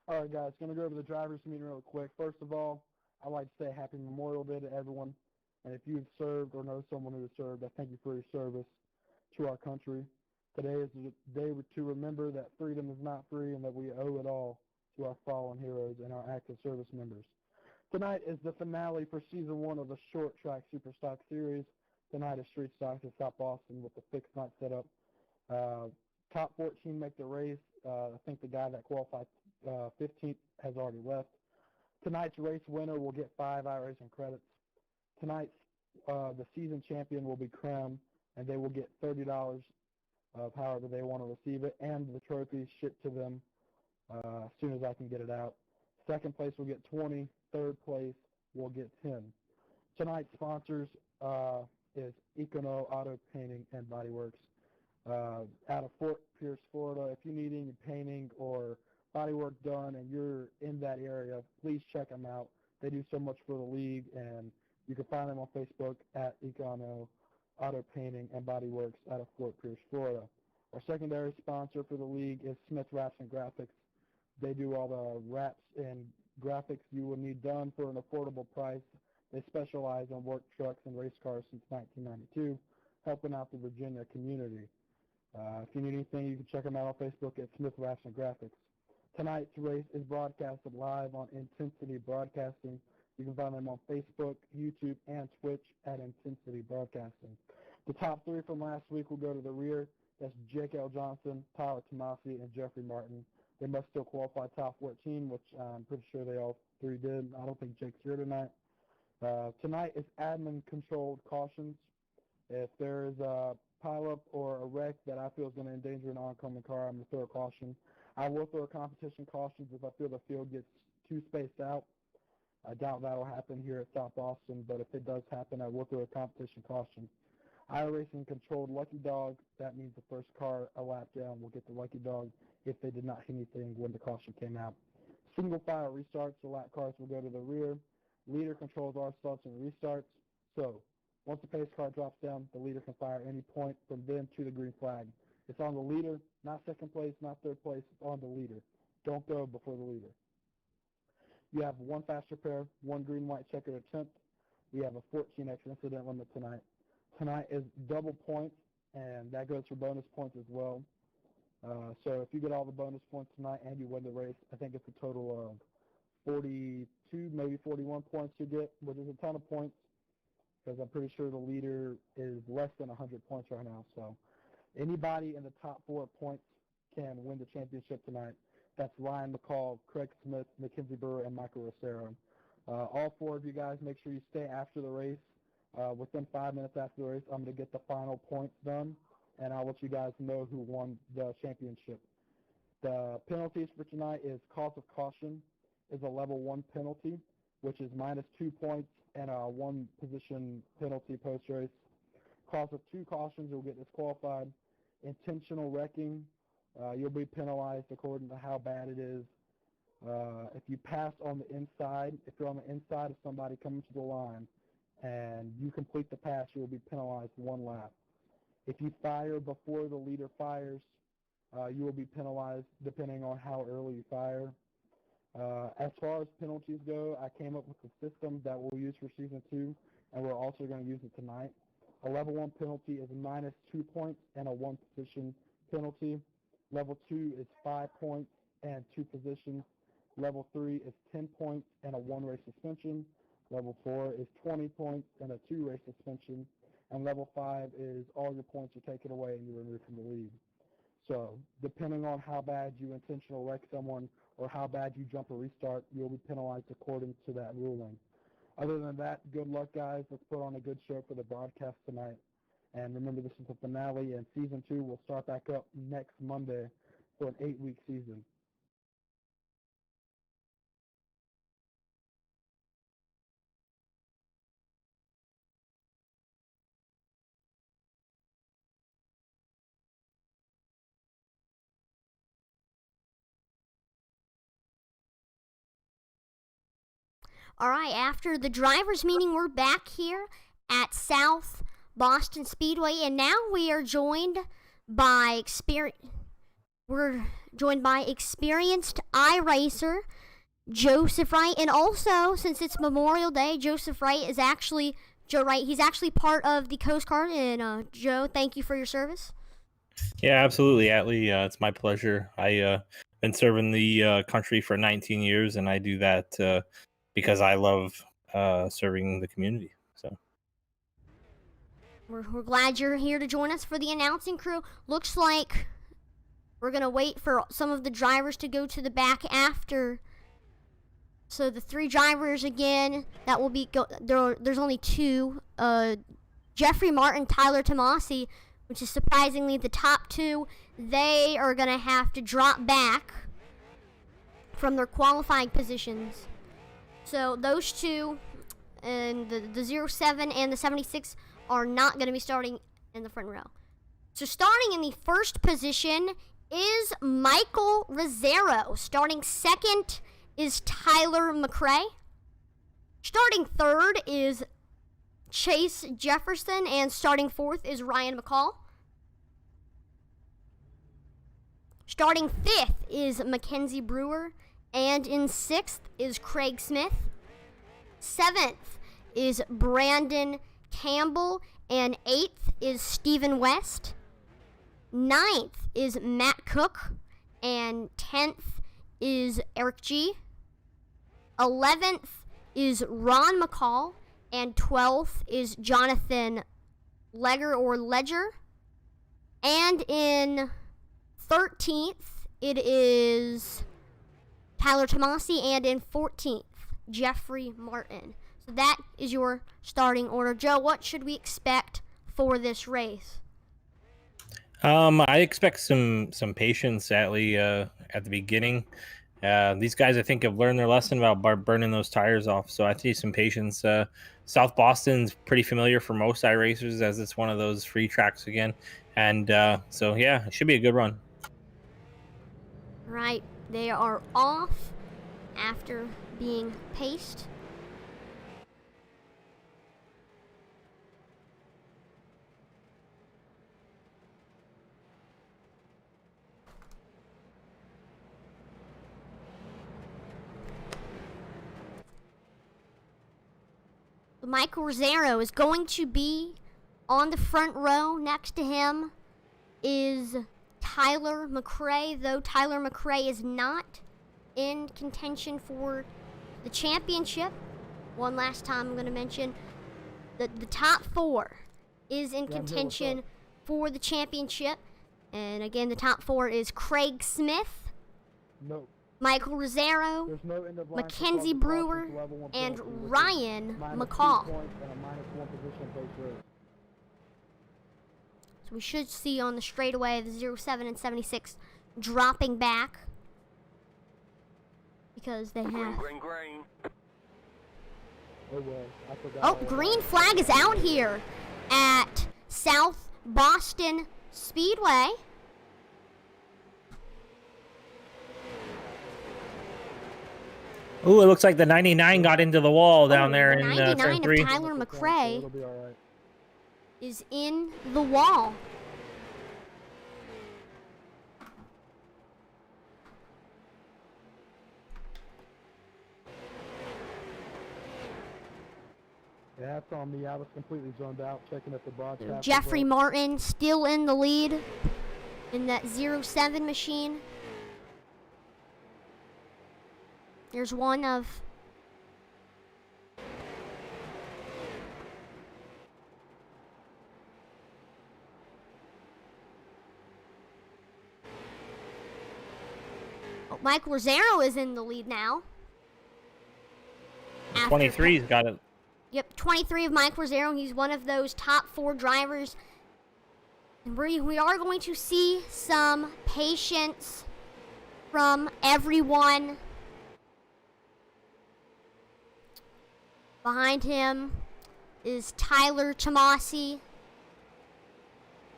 All right, guys, going to go over the drivers' meeting real quick. First of all, I'd like to say Happy Memorial Day to everyone. And if you've served or know someone who has served, I thank you for your service to our country. Today is a day to remember that freedom is not free and that we owe it all to our fallen heroes and our active service members. Tonight is the finale for Season 1 of the Short Track Superstock Series. Tonight is Street Stocks at South Boston with the fixed night setup. Top 14 make the race. I think the guy that qualified 15th has already left. Tonight's race winner will get 5 iRacing credits. Tonight's the season champion will be Creme, and they will get $30 of however they want to receive it, and the trophy shipped to them as soon as I can get it out. Second place will get 20. Third place will get 10. Tonight's sponsors is Econo Auto Painting and Body Works out of Fort Pierce, Florida. If you need any painting or body work done and you're in that area, please check them out. They do so much for the league, and you can find them on Facebook at Econo Auto Painting and Body Works out of Fort Pierce, Florida. Our secondary sponsor for the league is Smith Wraps and Graphics. They do all the wraps and graphics you will need done for an affordable price. They specialize in work trucks and race cars since 1992, helping out the Virginia community. If you need anything, you can check them out on Facebook at Smith Wraps and Graphics. Tonight's race is broadcasted live on Intensity Broadcasting. You can find them on Facebook, YouTube, and Twitch at Intensity Broadcasting. The top 3 from last week will go to the rear. That's Jake L. Johnson, Tyler Tomasi, and Jeffrey Martin. They must still qualify top 14, which I'm pretty sure they all 3 did. I don't think Jake's here tonight. Tonight is admin-controlled cautions. If there is a pileup or a wreck that I feel is going to endanger an oncoming car, I'm going to throw a caution. I will throw competition cautions if I feel the field gets too spaced out. I doubt that will happen here at South Boston, but if it does happen, I will throw a competition caution. iRacing controlled lucky dog. That means the first car a lap down will get the lucky dog if they did not hit anything when the caution came out. Single file restarts, the lap cars will go to the rear. Leader controls our starts and restarts. So once the pace car drops down, the leader can fire any point from then to the green flag. It's on the leader, not second place, not third place. It's on the leader. Don't go before the leader. You have 1 fast repair, 1 green-white checkered attempt. We have a 14x incident limit tonight. Tonight is double points, and that goes for bonus points as well. So if you get all the bonus points tonight and you win the race, I think it's a total of 42, maybe 41 points you get, which is a ton of points because I'm pretty sure the leader is less than 100 points right now. So anybody in the top 4 points can win the championship tonight. That's Ryan McCall, Craig Smith, Mackenzie Brewer, and Michael Rosero. All 4 of you guys, make sure you stay after the race. Within 5 minutes after the race, I'm going to get the final points done, and I'll let you guys know who won the championship. The penalties for tonight is cause of caution is a level 1 penalty, which is -2 points and a 1 position penalty post-race. Cause of 2 cautions, you'll get disqualified. Intentional wrecking, you'll be penalized according to how bad it is. If you pass on the inside, if you're on the inside of somebody coming to the line and you complete the pass, you'll be penalized 1 lap. If you fire before the leader fires, you will be penalized depending on how early you fire. As far as penalties go, I came up with a system that we'll use for Season 2, and we're also going to use it tonight. A Level 1 penalty is -2 points and a 1 position penalty. Level 2 is 5 points and 2 positions. Level 3 is 10 points and a 1 race suspension. Level 4 is 20 points and a 2 race suspension. And Level 5 is all your points are taken away and you're removed from the league. So depending on how bad you intentional wreck someone or how bad you jump a restart, you'll be penalized according to that ruling. Other than that, good luck, guys. Let's put on a good show for the broadcast tonight. And remember, this is the finale, and Season 2 will start back up next Monday for an 8-week season. All right, after the drivers' meeting, we're back here at South Boston Speedway, and now we are joined by we're joined by experienced iRacer Joseph Wright, and also since it's Memorial Day, Joseph Wright is actually Joe Wright. He's actually part of the Coast Guard, and Joe, thank you for your service. Yeah, absolutely, Atlee. It's my pleasure. I been serving the country for 19 years, and I do that because I love serving the community. So we're glad you're here to join us for the announcing crew. Looks like we're gonna wait for some of the drivers to go to the back after. So the 3 drivers again that will be there's only 2. Jeffrey Martin, Tyler Tomasi, which is surprisingly the top 2. They are gonna have to drop back from their qualifying positions. So those 2, and the 07 and the 76 are not gonna be starting in the front row. So starting in the first position is Michael Rizzero. Starting second is Tyler McRae. Starting third is Chase Jefferson, and starting fourth is Ryan McCall. Starting fifth is Mackenzie Brewer, and in sixth is Craig Smith. Seventh is Brandon Campbell, and eighth is Stephen West. Ninth is Matt Cook, and 10th is Eric G. 11th is Ron McCall, and 12th is Jonathan Ledger. And in 13th, it is Tyler Tomasi, and in 14th, Jeffrey Martin. So that is your starting order. Joe, what should we expect for this race? I expect some patience, Atlee, at the beginning. These guys, I think, have learned their lesson about burning those tires off. So I see some patience. South Boston's pretty familiar for most iRacers, as it's one of those free tracks again. And so, yeah, it should be a good run. Right, they are off after being paced. Michael Rizzero is going to be on the front row. Next to him is Tyler McRae, though Tyler McRae is not in contention for the championship. One last time I'm going to mention that the top 4 is in contention for the championship. And again, the top 4 is Craig Smith, Michael Rizzero, Mackenzie Brewer, and Ryan McCall. So we should see on the straightaway the 07 and 76 dropping back because they have... Green. Oh, green flag is out here at South Boston Speedway. Ooh, it looks like the 99 got into the wall down there in turn 3. 99 of Tyler McRae is in the wall. Yeah, that's on me. I was completely zoned out, checking at the broadcast. Jeffrey Martin still in the lead in that 07 machine. There's one of... Oh, Michael Rizzero is in the lead now. 23's got it. Yep, 23 of Mike Rizzero. He's one of those top 4 drivers. And we are going to see some patience from everyone. Behind him is Tyler Tomasi.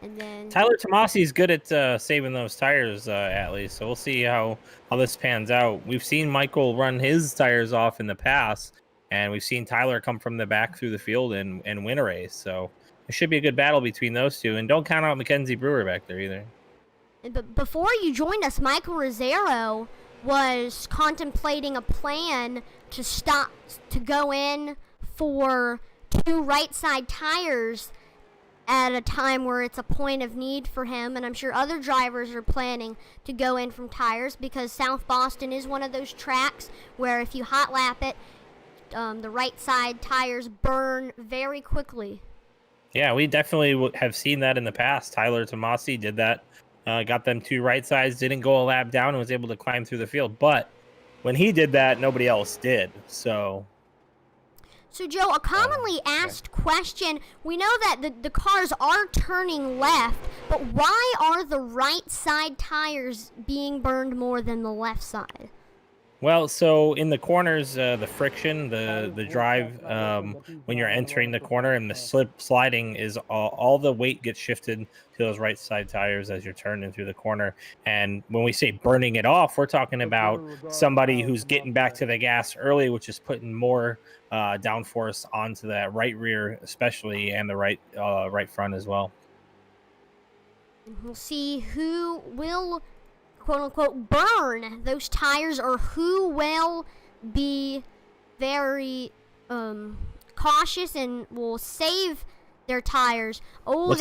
And then Tyler Tomasi is good at saving those tires, at least. So we'll see how this pans out. We've seen Michael run his tires off in the past, and we've seen Tyler come from the back through the field and win a race. So it should be a good battle between those two. And don't count out Mackenzie Brewer back there either. But before you joined us, Michael Rosero was contemplating a plan to go in for 2 right side tires at a time where it's a point of need for him, and I'm sure other drivers are planning to go in from tires, because South Boston is one of those tracks where if you hot lap it, the right side tires burn very quickly. Yeah, we definitely have seen that in the past. Tyler Tomasi did that. Got them 2 right sides, didn't go a lap down, and was able to climb through the field. But when he did that, nobody else did. So Joe, a commonly asked question, we know that the cars are turning left, but why are the right side tires being burned more than the left side? Well, so in the corners, the friction, the drive, when you're entering the corner, and the sliding is all the weight gets shifted to those right side tires as you're turning through the corner. And when we say burning it off, we're talking about somebody who's getting back to the gas early, which is putting more downforce onto that right rear, especially, and the right front as well. We'll see who will, quote unquote, burn those tires, or who will be very cautious and will save their tires. Oh,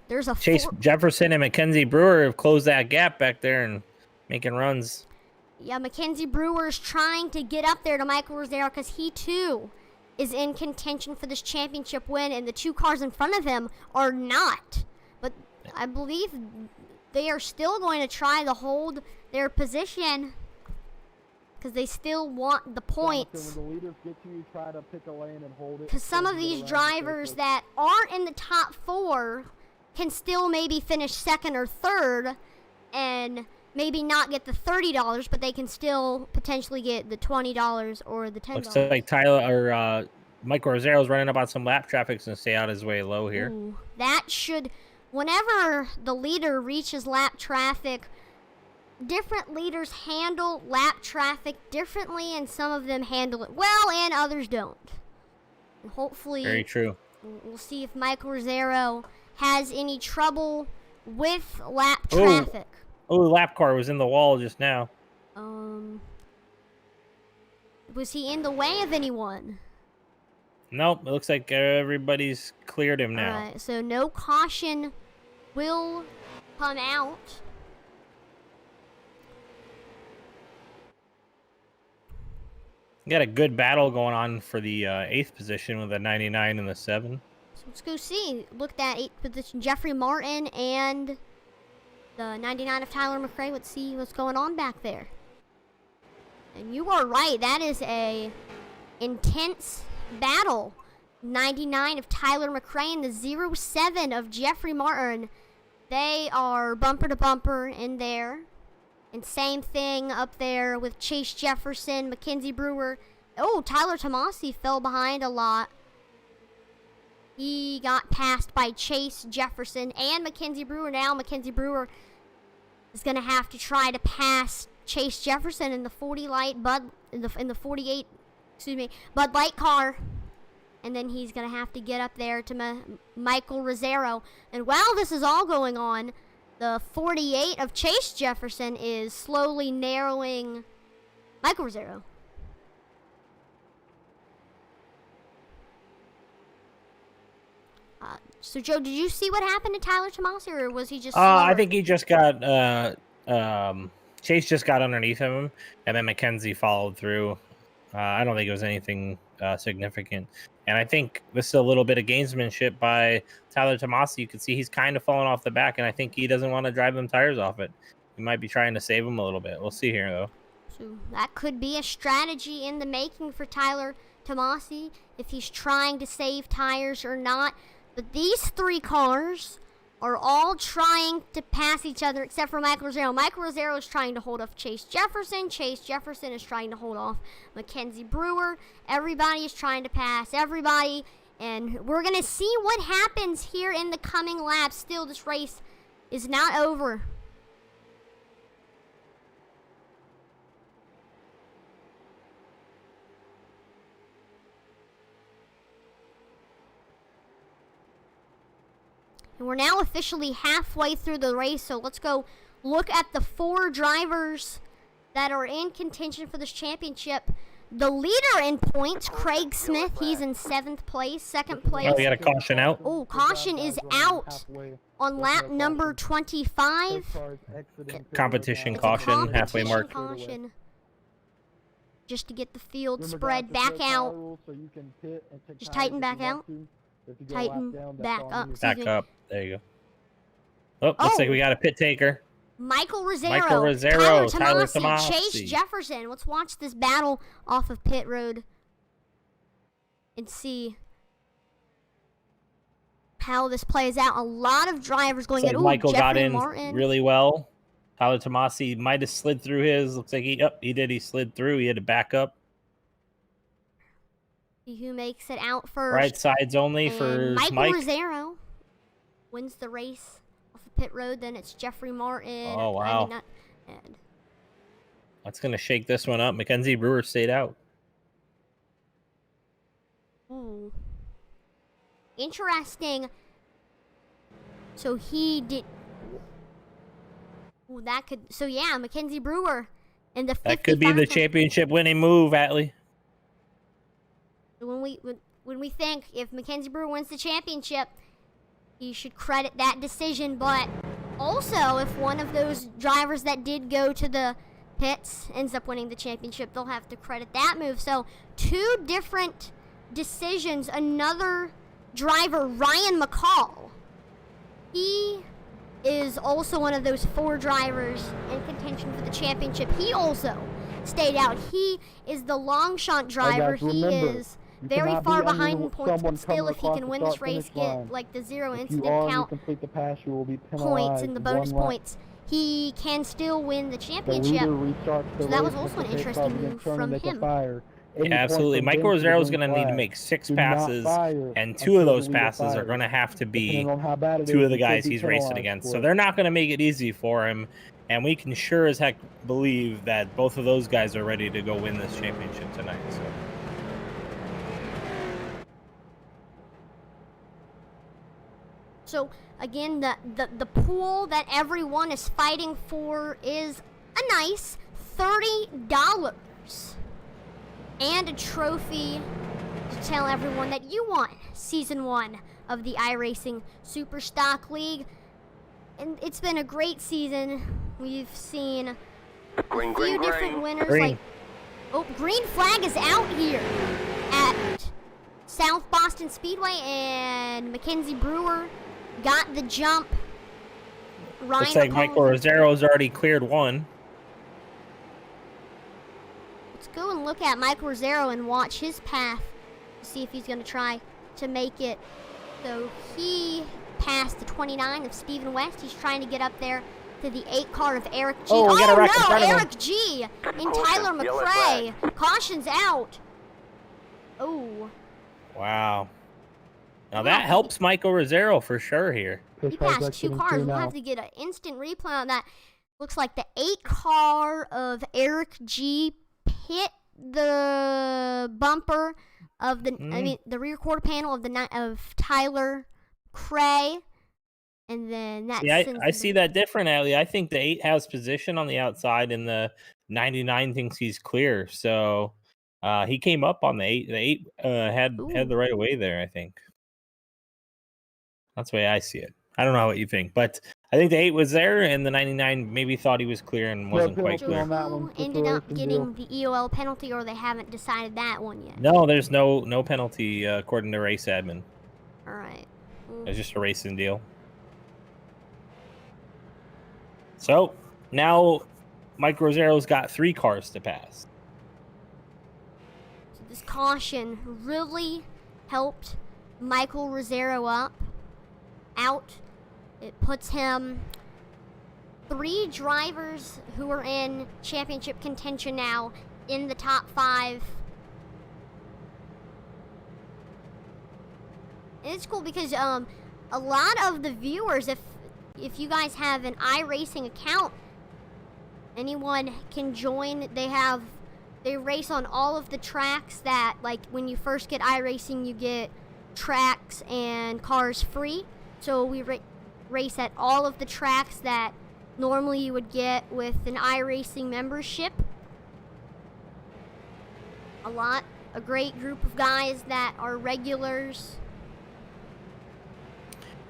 there's a Chase Jefferson and Mackenzie Brewer have closed that gap back there and making runs. Yeah, Mackenzie Brewer's trying to get up there to Michael Rosero, because he too is in contention for this championship win, and the 2 cars in front of him are not. But I believe they are still going to try to hold their position, because they still want the points. Because some of these drivers that aren't in the top 4 can still maybe finish 2nd or 3rd, and maybe not get the $30, but they can still potentially get the $20 or the $10. Looks like Tyler or Michael Rosero's running about some lap traffic and stay out his way low here. Ooh, that should, whenever the leader reaches lap traffic, different leaders handle lap traffic differently, and some of them handle it well and others don't. And hopefully, very true. We'll see if Michael Rosero has any trouble with lap traffic. Oh, the lap car was in the wall just now. Was he in the way of anyone? Nope, it looks like everybody's cleared him now. All right, so no caution will come out. Got a good battle going on for the 8th position with a 99 and the 7. So let's go see. Looked at 8th position, Jeffrey Martin and the 99 of Tyler McRae. Let's see what's going on back there. And you are right, that is a intense battle. 99 of Tyler McRae and the 07 of Jeffrey Martin. They are bumper to bumper in there. And same thing up there with Chase Jefferson, Mackenzie Brewer. Oh, Tyler Tomasi fell behind a lot. He got passed by Chase Jefferson and Mackenzie Brewer. Now Mackenzie Brewer is going to have to try to pass Chase Jefferson in the 40 light in the 48, Bud Light car. And then he's going to have to get up there to Michael Rosero. And while this is all going on, the 48 of Chase Jefferson is slowly narrowing Michael Rosero. So, Joe, did you see what happened to Tyler Tomasi, or was he just slower? I think he just got Chase just got underneath him, and then Mackenzie followed through. I don't think it was anything significant. And I think this is a little bit of gamesmanship by Tyler Tomasi. You can see he's kind of falling off the back, and I think he doesn't want to drive them tires off it. He might be trying to save him a little bit. We'll see here, though. So that could be a strategy in the making for Tyler Tomasi, if he's trying to save tires or not. But these 3 cars are all trying to pass each other except for Michael Rosero. Michael Rosero is trying to hold off Chase Jefferson. Chase Jefferson is trying to hold off Mackenzie Brewer. Everybody is trying to pass everybody. And we're going to see what happens here in the coming laps. Still, this race is not over. And we're now officially halfway through the race, so let's go look at the 4 drivers that are in contention for this championship. The leader in points, Craig Smith, he's in 7th place. Second place. Oh, we got a caution out. Oh, caution is out on lap number 25. Competition It's a caution, halfway competition mark. caution. Just to get the field spread back out. Just tighten back out. Tighten back up. Back up. There you go. Oh, looks like we got a pit taker. Michael Rozzero, Tyler Tomasi, Tomasi. Chase Jefferson. Let's watch this battle off of pit road and see how this plays out. A lot of drivers going Looks in. like Ooh, Michael Jeffrey got in Martin. really well. Tyler Tomasi might have slid through his. Looks like he did. He slid through. He had to back up. See who makes it out first. Right sides only And for Michael Mike. Rozzero wins the race off of pit road. Then it's Jeffrey Martin. Oh, wow. That's going to shake this one up. Mackenzie Brewer stayed out. Ooh. Interesting. So he did. Ooh, that could. So yeah, Mackenzie Brewer in the 55. That could be the championship winning move, Atlee. When we think if Mackenzie Brewer wins the championship, he should credit that decision. But also, if one of those drivers that did go to the pits ends up winning the championship, they'll have to credit that move. So 2 different decisions. Another driver, Ryan McCall, he is also one of those 4 drivers in contention for the championship. He also stayed out. He is the long shot driver. He is very far behind in points, but still, if he can win this race, get like the 0 incident count points and the bonus points, he can still win the championship. So that was also an interesting move from him. Yeah, absolutely. Michael Rozzero is going to need to make 6 passes, and 2 of those passes are going to have to be 2 of the guys he's racing against. So they're not going to make it easy for him, and we can sure as heck believe that both of those guys are ready to go win this championship tonight. So again, the pool that everyone is fighting for is a nice $30 and a trophy to tell everyone that you won Season 1 of the iRacing Superstock League. And it's been a great season. We've seen a few different winners. Like, oh, green flag is out here at South Boston Speedway, and Mackenzie Brewer got the jump. Looks like Michael Rozzero's already cleared 1. Let's go and look at Michael Rozzero and watch his path to see if he's going to try to make it. So he passed the 29 of Stephen West. He's trying to get up there to the 8 car of Eric G. Oh, no, Eric G. and Tyler McRae. Caution's out. Oh. Wow. Now that helps Michael Rozzero for sure here. He passed 2 cars. We'll have to get an instant replay on that. Looks like the 8 car of Eric G hit the bumper of the the rear quarter panel of Tyler McRae, and then that. Yeah, I see that different, Atlee. I think the 8 has position on the outside, and the 99 thinks he's clear. So he came up on the 8. The 8 had the right of way there, I think. That's the way I see it. I don't know what you think, but I think the 8 was there, and the 99 maybe thought he was clear and wasn't quite clear. Who ended up getting the EOL penalty, or they haven't decided that one yet? No, there's no penalty according to race admin. All right. It's just a racing deal. So now Mike Rozzero's got 3 cars to pass. So this caution really helped Michael Rozzero out. It puts him 3 drivers who are in championship contention now in the top 5. And it's cool because a lot of the viewers, if you guys have an iRacing account, anyone can join. They race on all of the tracks that, like, when you first get iRacing, you get tracks and cars free. So we race at all of the tracks that normally you would get with an iRacing membership. A great group of guys that are regulars.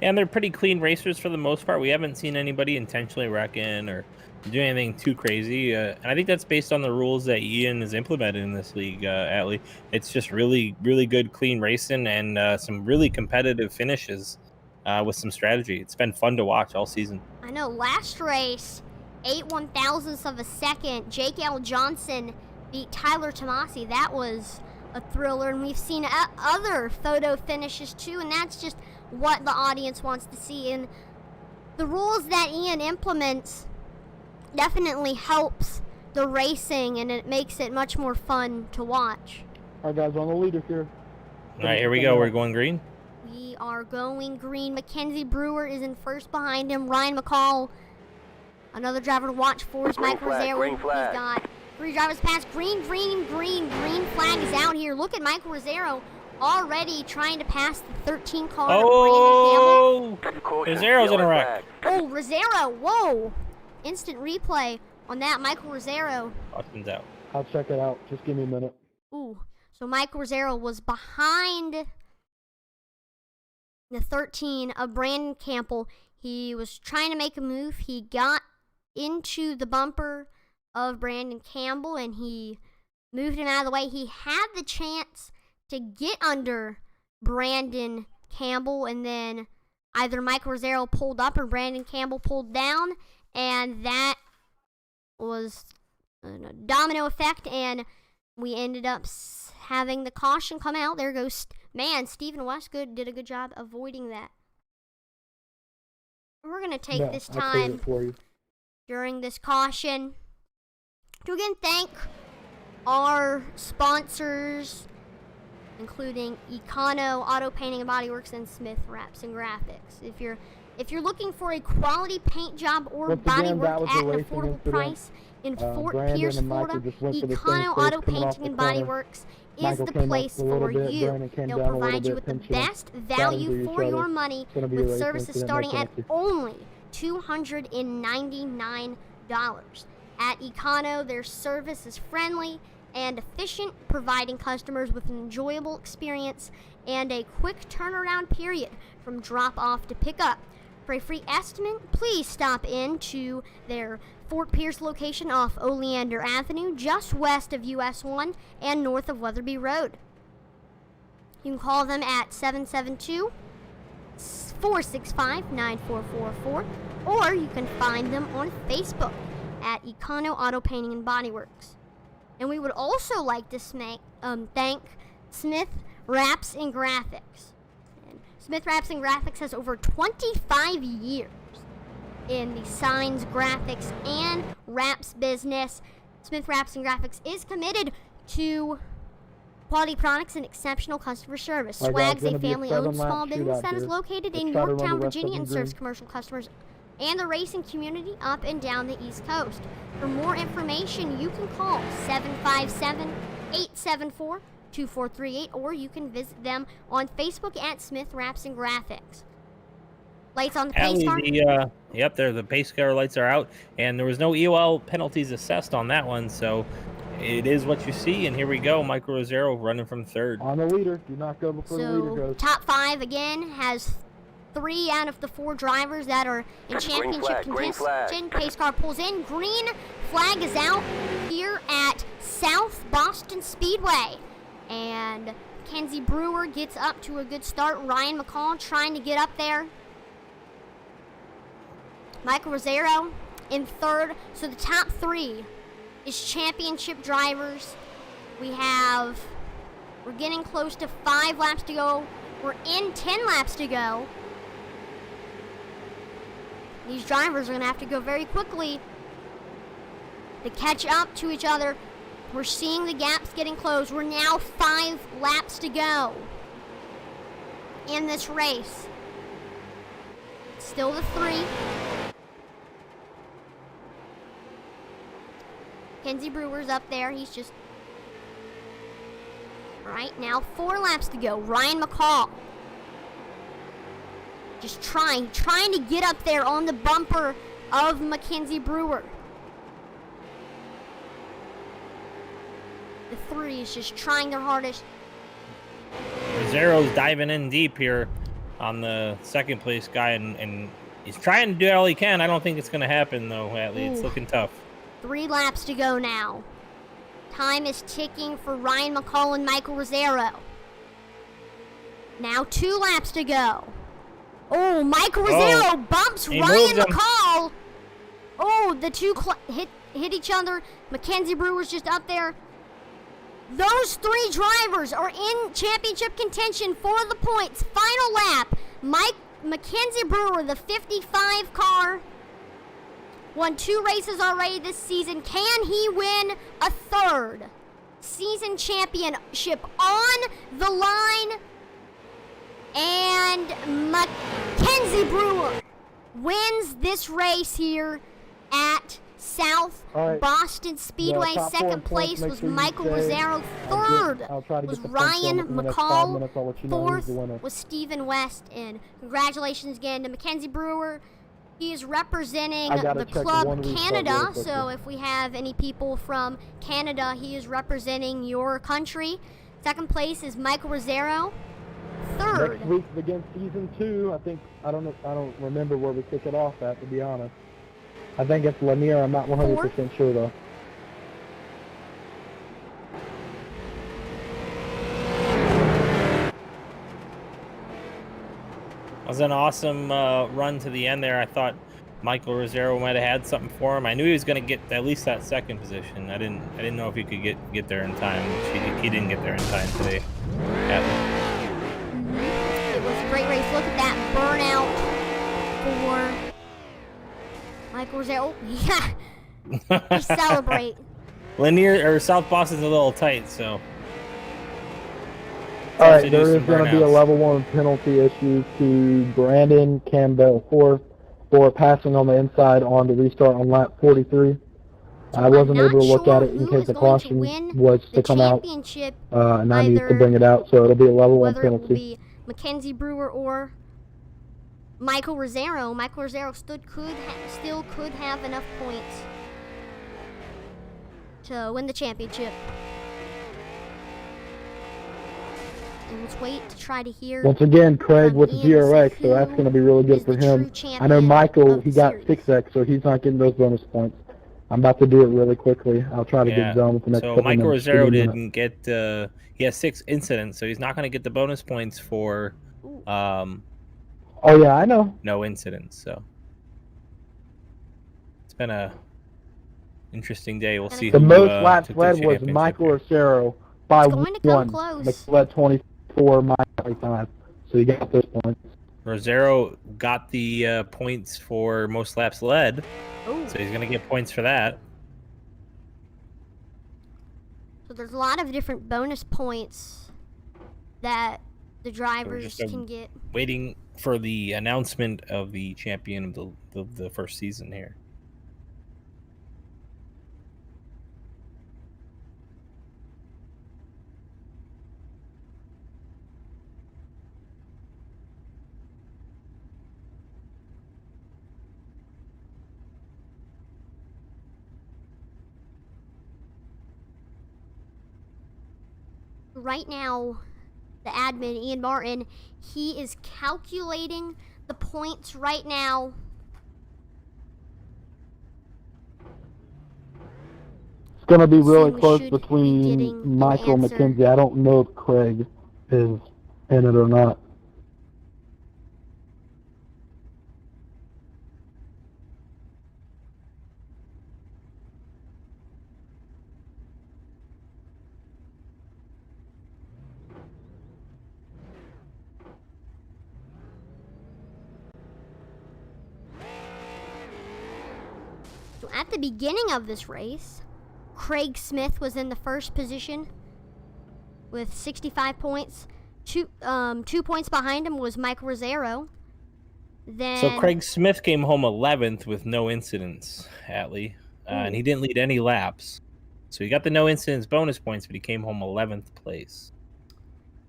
And they're pretty clean racers for the most part. We haven't seen anybody intentionally wrecking or do anything too crazy. And I think that's based on the rules that Ian has implemented in this league, Atlee. It's just really, really good, clean racing and some really competitive finishes with some strategy. It's been fun to watch all season. I know. Last race, 8/1000ths of a second, Jake L. Johnson beat Tyler Tomasi. That was a thriller, and we've seen other photo finishes too, and that's just what the audience wants to see. And the rules that Ian implements definitely helps the racing, and it makes it much more fun to watch. All right, guys, on the leader here. All right, here we go. We're going green. We are going green. Mackenzie Brewer is in first behind him. Ryan McCall, another driver to watch for, is Mike Rosero. He's got 3 drivers past. Green flag is out here. Look at Mike Rosero already trying to pass the 13 car. Oh, Rosero's in a wreck. Oh, Rosero, whoa. Instant replay on that. Michael Rosero. Austin's out. I'll check it out. Just give me a minute. Ooh, so Michael Rosero was behind the 13 of Brandon Campbell. He was trying to make a move. He got into the bumper of Brandon Campbell, and he moved him out of the way. He had the chance to get under Brandon Campbell, and then either Mike Rosero pulled up or Brandon Campbell pulled down, and that was a domino effect, and we ended up having the caution come out. There goes, Stephen Westgood did a good job avoiding that. We're going to take this time during this caution to again thank our sponsors, including Econo Auto Painting and Body Works and Smith Wraps and Graphics. If you're looking for a quality paint job or body work at an affordable price in Fort Pierce, Florida, Econo Auto Painting and Body Works is the place for you. They'll provide you with the best value for your money with services starting at only $299. At Econo, their service is friendly and efficient, providing customers with an enjoyable experience and a quick turnaround period from drop-off to pick-up. For a free estimate, please stop in to their Fort Pierce location off Oleander Avenue, just west of US 1 and north of Weatherby Road. You can call them at 772-465-9444, or you can find them on Facebook at Econo Auto Painting and Body Works. And we would also like to thank Smith Wraps and Graphics. And Smith Wraps and Graphics has over 25 years in the signs, graphics, and wraps business. Smith Wraps and Graphics is committed to quality products and exceptional customer service. Swag's a family-owned small business that is located in Yorktown, Virginia, and serves commercial customers and the racing community up and down the East Coast. For more information, you can call 757-874-2438, or you can visit them on Facebook at Smith Wraps and Graphics. Lights on the pace car? Yep, the pace car lights are out, and there was no EOL penalties assessed on that one, so it is what you see, and here we go. Michael Rosero running from third. On the leader. Do not go before the leader goes. Top 5, again, has 3 out of the 4 drivers that are in championship contention. Pace car pulls in. Green flag is out here at South Boston Speedway. And Mackenzie Brewer gets up to a good start. Ryan McCall trying to get up there. Michael Rosero in third. So the top 3 is championship drivers. We're getting close to 5 laps to go. We're in 10 laps to go. These drivers are going to have to go very quickly to catch up to each other. We're seeing the gaps getting closed. We're now 5 laps to go in this race. Still the 3. Kenzie Brewer's up there. He's just... Right now, 4 laps to go. Ryan McCall. Just trying to get up there on the bumper of Mackenzie Brewer. The three is just trying their hardest. Rosero's diving in deep here on the second place guy, and he's trying to do all he can. I don't think it's going to happen, though, Atlee. It's looking tough. 3 laps to go now. Time is ticking for Ryan McCall and Michael Rosero. Now 2 laps to go. Oh, Michael Rosero bumps Ryan McCall. Oh, the two hit each other. Mackenzie Brewer's just up there. Those 3 drivers are in championship contention for the points. Final lap. Mackenzie Brewer, the 55 car, won 2 races already this season. Can he win a 3rd season championship on the line? And Mackenzie Brewer wins this race here at South Boston Speedway. Second place was Michael Rosero. 3rd was Ryan McCall. 4th was Stephen West. And congratulations again to Mackenzie Brewer. He is representing the Club Canada. So if we have any people from Canada, he is representing your country. Second place is Michael Rosero. 3rd. Next week begins season 2. I don't remember where we kick it off at, to be honest. I think it's Lanier. I'm not 100% sure, though. That was an awesome run to the end there. I thought Michael Rosero might have had something for him. I knew he was going to get at least that 2nd position. I didn't know if he could get there in time. He didn't get there in time today. It was a great race. Look at that burnout for Michael Rosero. Yeah. Just celebrate. Lanier or South Boston's a little tight, so. All right, there is going to be a level 1 penalty issue to Brandon Campbell for passing on the inside on the restart on lap 43. I wasn't able to look at it in case the caution was to come out, and I need to bring it out, so it'll be a level 1 penalty. Whether it will be Mackenzie Brewer or Michael Rosero. Michael Rosero still could have enough points to win the championship. And let's wait to try to hear. Once again, Craig with the GRX, so that's going to be really good for him. I know Michael, he got 6X, so he's not getting those bonus points. I'm about to do it really quickly. I'll try to get done with the next couple minutes. So Michael Rosero didn't get, he has 6 incidents, so he's not going to get the bonus points for, oh yeah, I know. No incidents, so. It's been a interesting day. We'll see the who, most laps led was Michael Rosero by 1. Led 24, Mike 25. So you got those points. Rosero got the points for most laps led. Ooh. So he's going to get points for that. So there's a lot of different bonus points that the drivers can get. Waiting for the announcement of the champion of the first season here. Right now, the admin, Ian Martin, he is calculating the points right now. It's going to be really close between Michael and Mackenzie. I don't know if Craig is in it or not. At the beginning of this race, Craig Smith was in the first position with 65 points. 2 points behind him was Michael Rosero. Then so Craig Smith came home 11th with no incidents, Atlee, and he didn't lead any laps. So he got the no incidents bonus points, but he came home 11th place.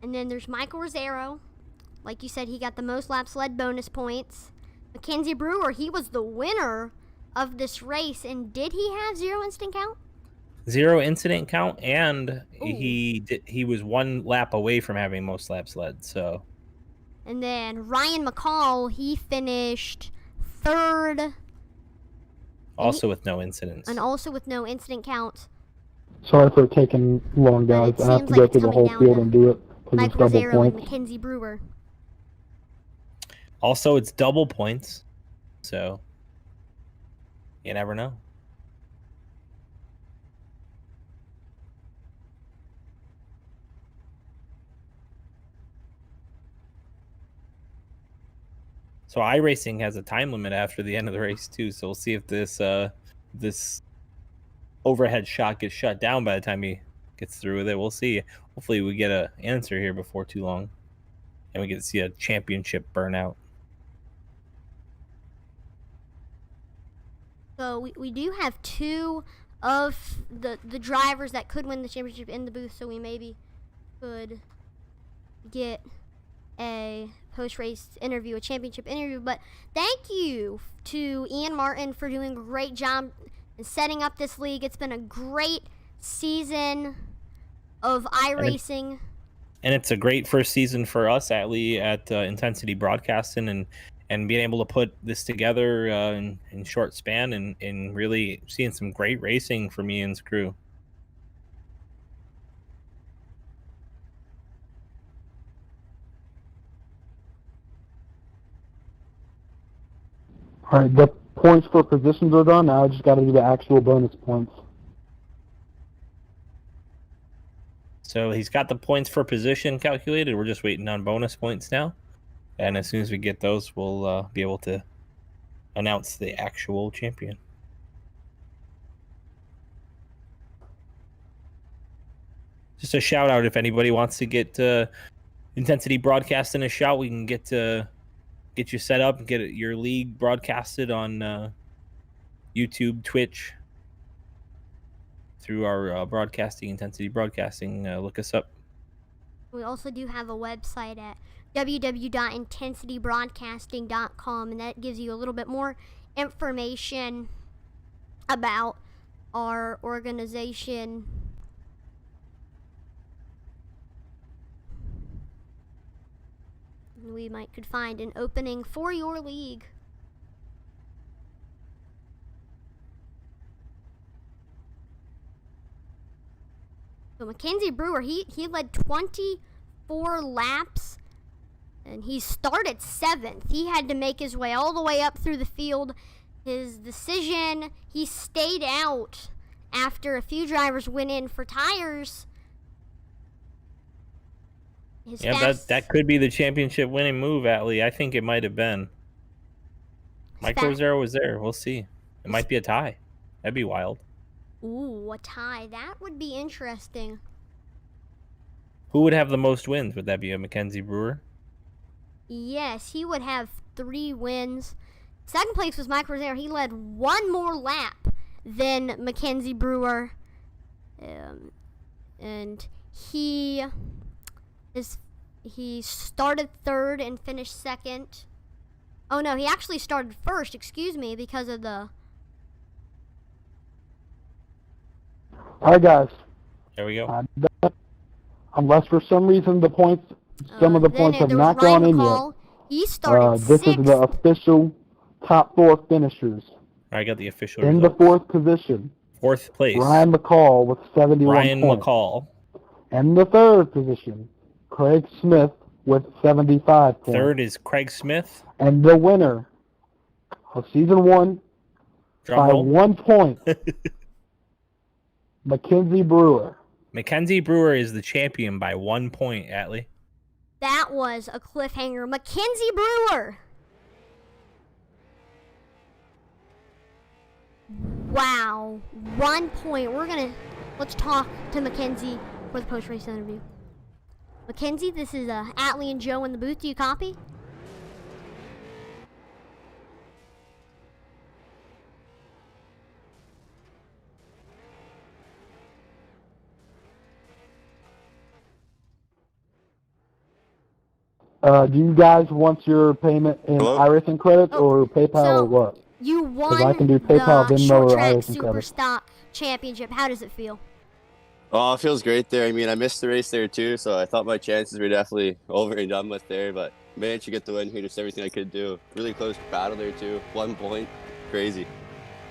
And then there's Michael Rosero. Like you said, he got the most laps led bonus points. Mackenzie Brewer, he was the winner of this race, and did he have 0 instant count? 0 incident count, and Ooh. he was 1 lap away from having most laps led. So, and then Ryan McCall, he finished 3rd, also with no incidents, and also with no incident count. Sorry for taking long, guys. I have to go through the whole field and do it because it's double Rosero points. and Mackenzie Brewer. Also, it's double points, so you never know. So iRacing has a time limit after the end of the race too. So we'll see if this overhead shot gets shut down by the time he gets through with it. We'll see. Hopefully we get an answer here before too long, and we get to see a championship burnout. So we do have 2 of the drivers that could win the championship in the booth, so we maybe could get a post-race interview, a championship interview. But thank you to Ian Martin for doing a great job in setting up this league. It's been a great season of iRacing. And it's a great first season for us at Intensity Broadcasting, and being able to put this together in short span, and really seeing some great racing from Ian's crew. All right, the points for positions are done. Now I just got to do the actual bonus points. So he's got the points for position calculated. We're just waiting on bonus points now. And as soon as we get those, we'll be able to announce the actual champion. Just a shout out if anybody wants to get Intensity Broadcasting a shout. We can get you set up and get your league broadcasted on YouTube, Twitch, through our broadcasting, Intensity Broadcasting. Look us up. We also do have a website at www.intensitybroadcasting.com, and that gives you a little bit more information about our organization. We could find an opening for your league. So Mackenzie Brewer, he led 24 laps, and he started 7th. He had to make his way all the way up through the field. His decision, he stayed out after a few drivers went in for tires. That could be the championship winning move, Atlee. I think it might have been. Mike Rosero was there. We'll see. It might be a tie. That'd be wild. Ooh, a tie. That would be interesting. Who would have the most wins? Would that be a Mackenzie Brewer? Yes, he would have 3 wins. Second place was Mike Rosero. He led 1 more lap than Mackenzie Brewer. And he started 3rd and finished 2nd. Oh no, he actually started 1st, excuse me, because of the... Alright guys. There we go. Unless for some reason some of the points have not gone in yet. He started this 6th. is the official top 4 finishers. I got the official in results. the 4th position. 4th place. Ryan McCall with 71 Ryan points. McCall. In the 3rd position, Craig Smith with 75 points. 3rd is Craig Smith. And the winner of Season 1 by 1 point, Mackenzie Brewer. Mackenzie Brewer is the champion by 1 point, Atlee. That was a cliffhanger. Mackenzie Brewer. Wow. 1 point. Let's talk to Mackenzie for the post-race interview. Mackenzie, this is Atlee and Joe in the booth. Do you copy? Do you guys want your payment in iRacing credits or PayPal or what? You won I can do PayPal, the Venmo, short or track iRacing super credit. stock championship. How does it feel? Oh, it feels great there. I mean, I missed the race there too, so I thought my chances were definitely over and done with there. But managed to get the win here, just everything I could do. Really close battle there too. 1 point, crazy.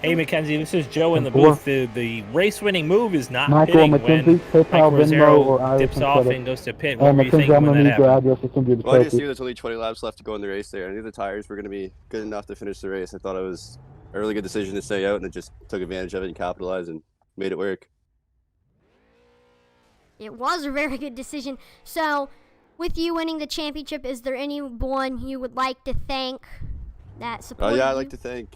Hey, Mackenzie, this is Joe in the 10-4. booth. The race-winning move is not Michael pitting when McKenzie, PayPal, Michael Venmo, or Rosero dips iRacing off credit. and goes to pit. What were you McKenzie, thinking I'm when gonna that need your happened? address to send you the Well, I just trophy. knew there's only 20 laps left to go in the race there. I knew the tires were going to be good enough to finish the race. I thought it was a really good decision to stay out, and it just took advantage of it and capitalized and made it work. It was a very good decision. So, with you winning the championship, is there anyone you would like to thank that supported Yeah, you? I'd like to thank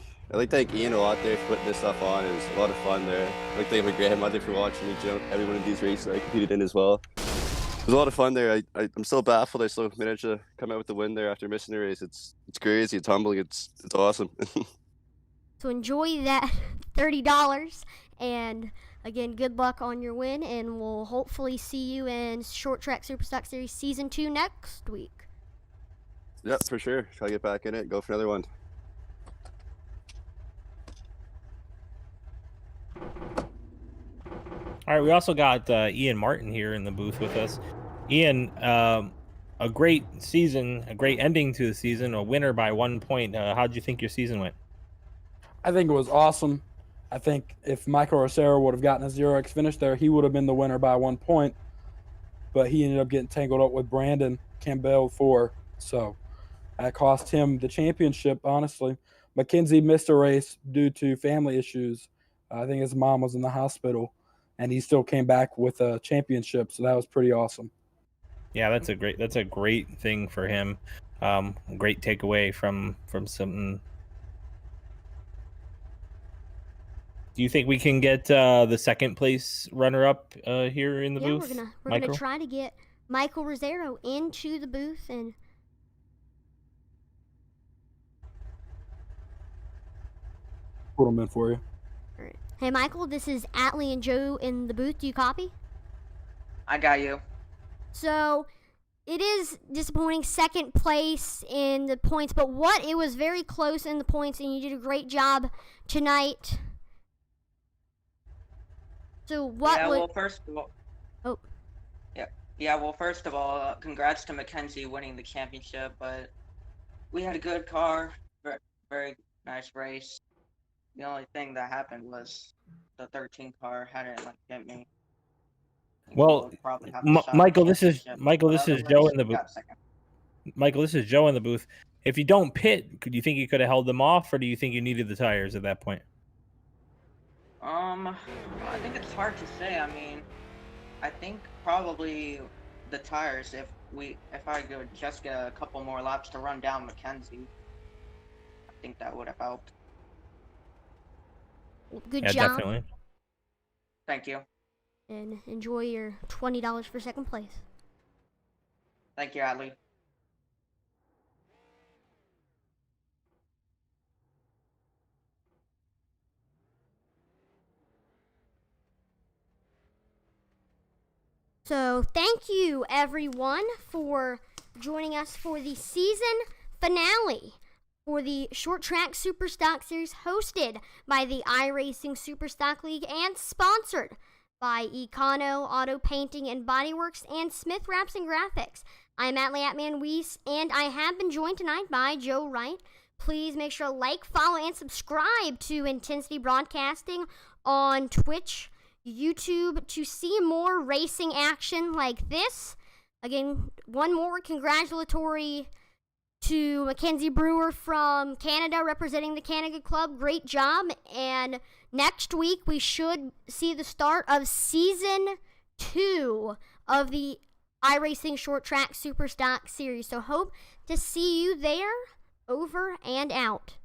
Ian a lot there for putting this stuff on. It was a lot of fun there. I'd like to thank my grandmother for watching me jump every one of these races I competed in as well. It was a lot of fun there. I'm still baffled I still managed to come out with the win there after missing the race. It's crazy. It's humbling. It's awesome. So enjoy that $30, and again, good luck on your win, and we'll hopefully see you in Short Track Superstock Series Season 2 next week. Yep, for sure. Try to get back in it. Go for another one. All right, we also got Ian Martin here in the booth with us. Ian, a great season, a great ending to the season, a winner by 1 point. How did you think your season went? I think it was awesome. I think if Michael Rosero would have gotten a 0x finish there, he would have been the winner by 1 point. But he ended up getting tangled up with Brandon Campbell so that cost him the championship, honestly. Mackenzie missed a race due to family issues. I think his mom was in the hospital, and he still came back with a championship, so that was pretty awesome. Yeah, that's a great thing for him. Great takeaway from something. Do you think we can get the second place runner up here in the booth? We're gonna try to get Michael Rosero into the booth and Put him in for you. all right. Hey Michael, this is Atlee and Joe in the booth. Do you copy? I got you. So it is disappointing second place in the points, but it was very close in the points, and you did a great job tonight. So well, first of all. Oh. Yeah. Well, first of all, congrats to Mackenzie winning the championship. But we had a good car, very, very nice race. The only thing that happened was the 13 car hadn't hit me. Well, Michael, this is Joe in the booth. Michael, this is Joe in the booth. If you don't pit, do you think you could have held them off, or do you think you needed the tires at that point? I think it's hard to say. I mean, I think probably the tires. If I could just get a couple more laps to run down Mackenzie, I think that would have helped. Good job. Definitely. Thank you. And enjoy your $20 for second place. Thank you, Atlee. So thank you everyone for joining us for the season finale for the Short Track Superstock Series, hosted by the iRacing Superstock League and sponsored by Econo Auto Painting and Bodyworks and Smith Wraps and Graphics. I'm Atlee Atman Weiss, and I have been joined tonight by Joe Wright. Please make sure to like, follow, and subscribe to Intensity Broadcasting on Twitch, YouTube, to see more racing action like this. Again, one more congratulatory to Mackenzie Brewer from Canada, representing the Canada Club. Great job. And next week, we should see the start of Season 2 of the iRacing Short Track Superstock Series. So hope to see you there. Over and out.